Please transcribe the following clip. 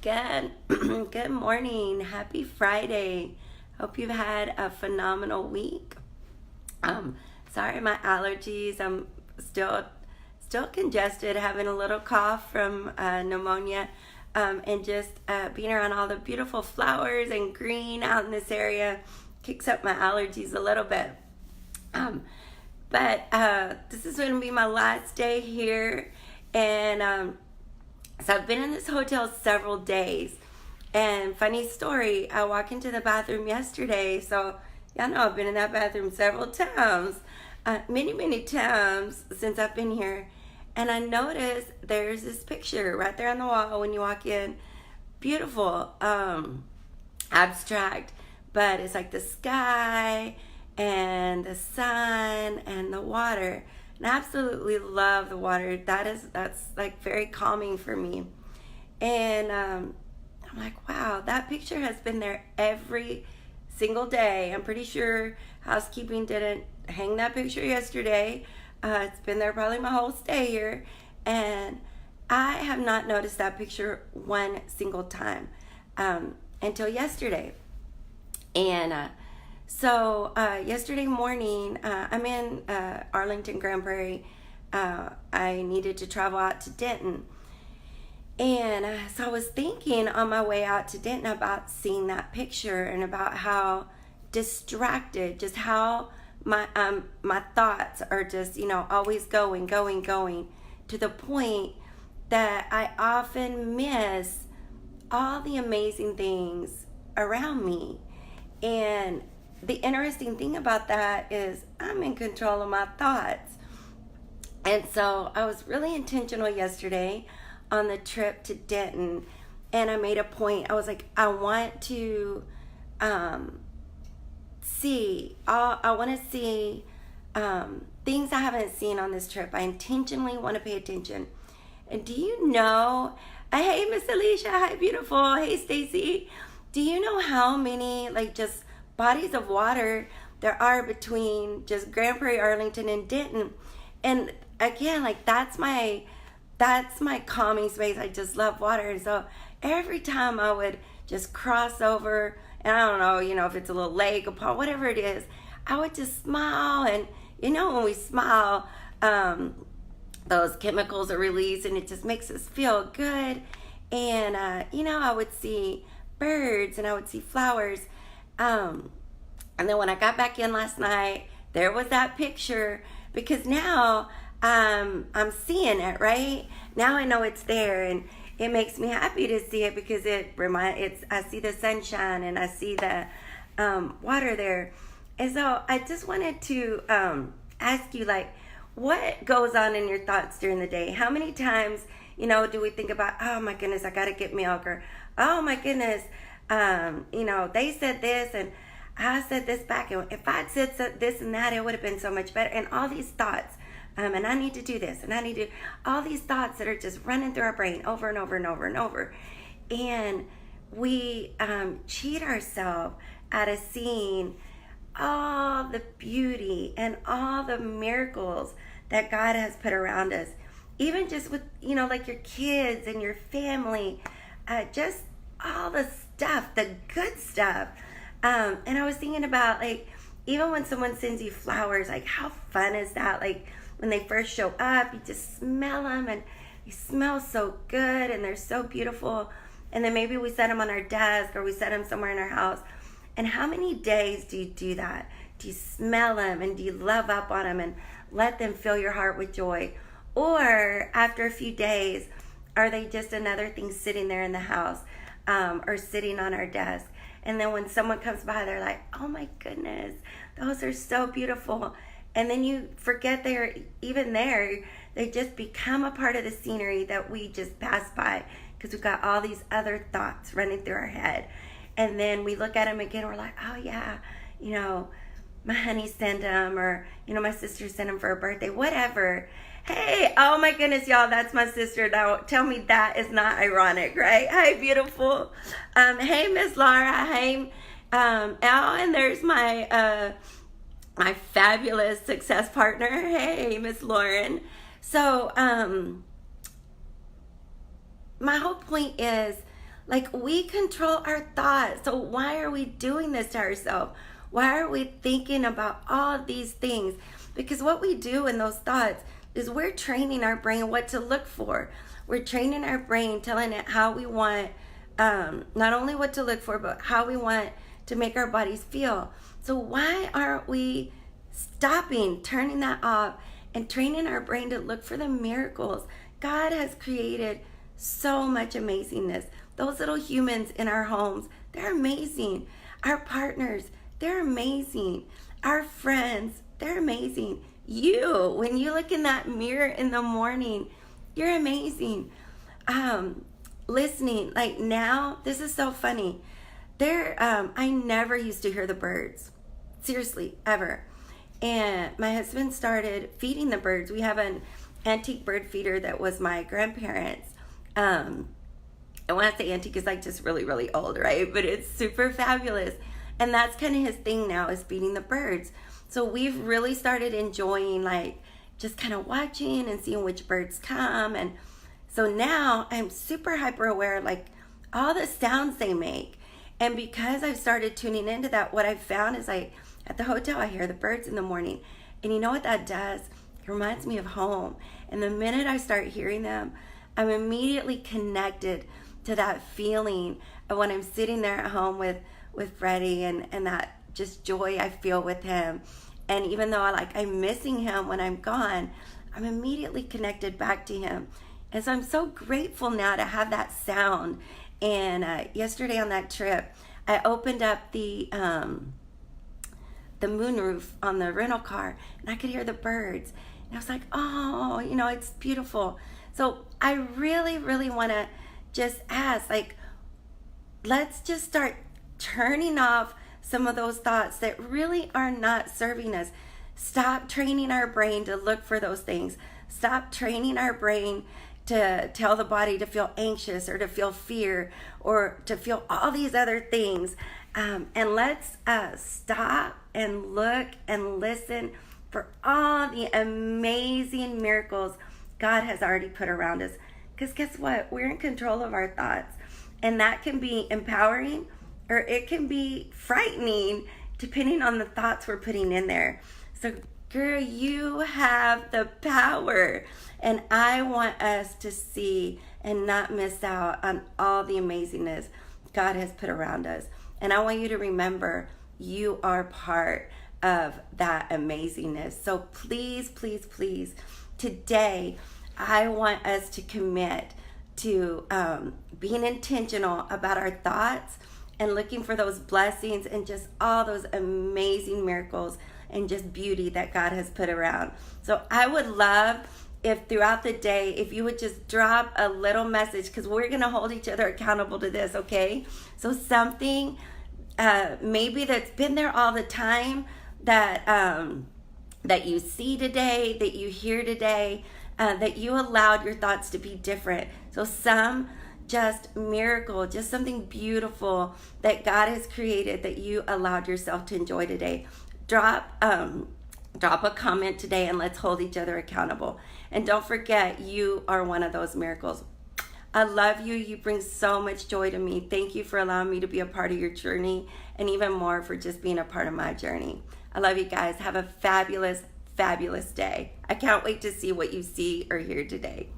Good, good morning. Happy Friday. Hope you've had a phenomenal week. Sorry, my allergies. I'm still congested, having a little cough from pneumonia, and just being around all the beautiful flowers and green out in this area kicks up my allergies a little bit. But this is going to be my last day here, and so I've been in this hotel several days. And funny story, I walked into the bathroom yesterday, so y'all know I've been in that bathroom several times, many times since I've been here. And I noticed there's this picture right there on the wall when you walk in. Beautiful, abstract, but it's like the sky and the sun and the water. And I absolutely love the water. That's like very calming for me. And I'm like, wow, that picture has been there every single day. I'm pretty sure housekeeping didn't hang that picture yesterday. It's been there probably my whole stay here. And I have not noticed that picture one single time until yesterday. And So yesterday morning, I'm in Arlington, Grand Prairie. I needed to travel out to Denton. And so I was thinking on my way out to Denton about seeing that picture and about how distracted, just how my thoughts are just, always going to the point that I often miss all the amazing things around me. And the interesting thing about that is I'm in control of my thoughts. And so I was really intentional yesterday on the trip to Denton, and I made a point. I was like, I want to see things I haven't seen on this trip. I intentionally want to pay attention. And do you know, hey, Miss Alicia, hi, beautiful. Hey, Stacy. Do you know how many, just bodies of water there are between just Grand Prairie, Arlington, and Denton? And again, that's my calming space. I just love water. And so every time I would just cross over, and I don't know, if it's a little lake, a pond, whatever it is, I would just smile. And when we smile, those chemicals are released, and it just makes us feel good. And I would see birds and I would see flowers. And then when I got back in last night, there was that picture, because now I'm seeing it, right? Now I know it's there, and it makes me happy to see it, because I see the sunshine and I see the water there. And so I just wanted to ask you, what goes on in your thoughts during the day? How many times, do we think about, oh my goodness, I got to get milk, or oh my goodness, they said this and I said this back, and if I'd said this and that, it would have been so much better. And all these thoughts, and I need to do this, and I need to, all these thoughts that are just running through our brain over and over and over and over. And we cheat ourselves out of seeing all the beauty and all the miracles that God has put around us. Even just with, your kids and your family, just all the stuff, the good stuff. And I was thinking about, even when someone sends you flowers, how fun is that? When they first show up, you just smell them, and they smell so good, and they're so beautiful. And then maybe we set them on our desk, or we set them somewhere in our house. And how many days do you do that? Do you smell them, and do you love up on them and let them fill your heart with joy? Or after a few days, are they just another thing sitting there in the house, or sitting on our desk? And then when someone comes by, they're like, oh my goodness, those are so beautiful. And then you forget they're even there. They just become a part of the scenery that we just pass by, because we've got all these other thoughts running through our head. And then we look at them again, we're like, oh yeah, my honey sent them, or, my sister sent them for her birthday, whatever. Hey, oh my goodness, y'all, that's my sister. Now, tell me that is not ironic, right? Hi, beautiful. Hey, Miss Laura. Hey, and there's my my fabulous success partner. Hey, Miss Lauren. So, my whole point is, Like, we control our thoughts. So why are we doing this to ourselves? Why are we thinking about all these things? Because what we do in those thoughts is we're training our brain what to look for. We're training our brain, telling it how we want, not only what to look for, but how we want to make our bodies feel. So why aren't we stopping, turning that off, and training our brain to look for the miracles? God has created so much amazingness. Those little humans in our homes, they're amazing. Our partners, they're amazing. Our friends, they're amazing. You, when you look in that mirror in the morning, you're amazing. Listening, like now, this is so funny. I never used to hear the birds. Seriously, ever. And my husband started feeding the birds. We have an antique bird feeder that was my grandparents'. And when I say antique, it's like just really, really old, right? But it's super fabulous. And that's kind of his thing now, is feeding the birds. So we've really started enjoying, like, just kind of watching and seeing which birds come. And so now I'm super hyper aware, like, all the sounds they make. And because I've started tuning into that, what I've found is, like, at the hotel, I hear the birds in the morning. And you know what that does? It reminds me of home. And the minute I start hearing them, I'm immediately connected to that feeling of when I'm sitting there at home with Freddie, and that just joy I feel with him. And even though I'm missing him when I'm gone, I'm immediately connected back to him. And so I'm so grateful now to have that sound. And yesterday on that trip, I opened up the moonroof on the rental car, and I could hear the birds. And I was like, oh, it's beautiful. So I really, really want to just ask, like, let's just start turning off some of those thoughts that really are not serving us. Stop training our brain to look for those things. Stop training our brain to tell the body to feel anxious or to feel fear or to feel all these other things. And let's stop and look and listen for all the amazing miracles God has already put around us. Because guess what? We're in control of our thoughts. And that can be empowering or it can be frightening depending on the thoughts we're putting in there. So, girl, you have the power. And I want us to see and not miss out on all the amazingness God has put around us. And I want you to remember you are part of that amazingness. So please, please, please, today, I want us to commit to being intentional about our thoughts and looking for those blessings and just all those amazing miracles and just beauty that God has put around. So I would love if throughout the day, if you would just drop a little message, because we're going to hold each other accountable to this, okay? So something maybe that's been there all the time that that you see today, that you hear today, that you allowed your thoughts to be different. So some just miracle, just something beautiful that God has created that you allowed yourself to enjoy today. Drop a comment today and let's hold each other accountable. And don't forget, you are one of those miracles. I love you. You bring so much joy to me. Thank you for allowing me to be a part of your journey, and even more for just being a part of my journey. I love you guys. Have a fabulous, fabulous day. I can't wait to see what you see or hear today.